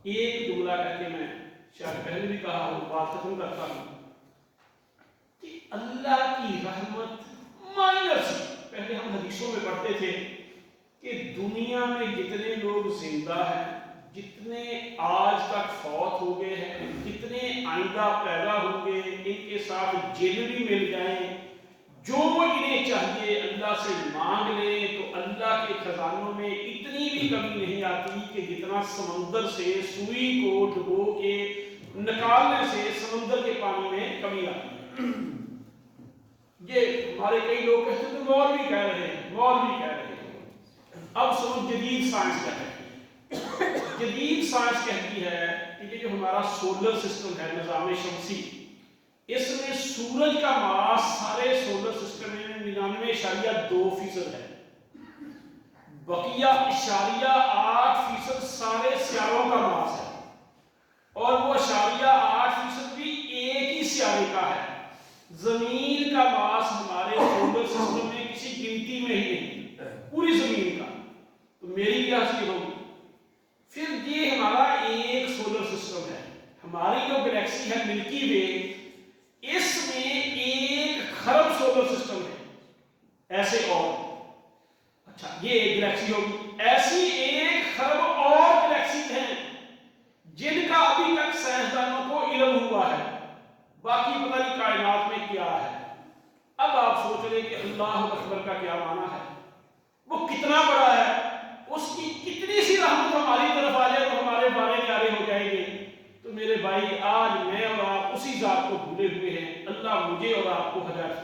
ایک جملہ کہہ کے میں شاید پہلے بھی کہا ہوں، بات ختم کرتا ہوں کہ اللہ کی رحمت مائنر سی، پہلے ہم حدیثوں میں پڑھتے تھے کہ دنیا میں جتنے لوگ زندہ ہیں، جتنے آج تک فوت ہو گئے ہیں، جتنے آئندہ پیدا ہوں گے، ان کے ساتھ جن بھی مل جائیں، جو انہیں چاہیے اللہ سے مانگ لیں تو اللہ کے خزانوں میں اتنی بھی کمی نہیں آتی کہ جتنا سمندر سے سوئی کو ڈبو کے نکالنے سے سمندر کے پانی میں کمی آتی ہے۔ یہ ہمارے کئی لوگ کہتے ہیں مولوی کہہ رہے ہیں، مولوی کہہ رہے ہیں۔ اب سنو جدید سائنس کہتی ہے، جدید سائنس کہتی ہے کہ یہ جو ہمارا سولر سسٹم ہے، نظام شمسی، اس میں سورج کا ماس سارے سولر سسٹم میں 99.2% ہے، بقیہ 0.8% سارے سیاروں کا ماس ہے، اور وہ 0.8% بھی ایک ہی سیارے کا ہے۔ زمین کا ماس ہمارے سولر سسٹم میں کسی گنتی میں ہی نہیں، پوری زمین کا، تو میری کیا حیثیت ہوگی؟ پھر یہ ہمارا ایک سولر سسٹم ہے، ہماری جو گلیکسی ہے ملکی وے، اس میں 1 خرب سولر سسٹم ہے، ایسے اور اچھا یہ ایک گلیکسی ہوگی، ایسی 1 خرب اور گلیکسی ہیں جن کا ابھی تک سائنسدانوں کو علم ہوا ہے، باقی پتہ نہیں کائنات میں کیا ہے۔ اب آپ سوچ رہے کہ اللہ اکبر کا کیا معنی ہے، وہ کتنا بڑا ہے، اس کی کتنی سی رحمت ہماری طرف آ جائے تو ہمارے بارے نیارے ہو جائیں گے۔ تو میرے بھائی آج میں اور آپ اسی ذات کو بھولے ہوئے ہیں، اللہ مجھے اور آپ کو ہدایت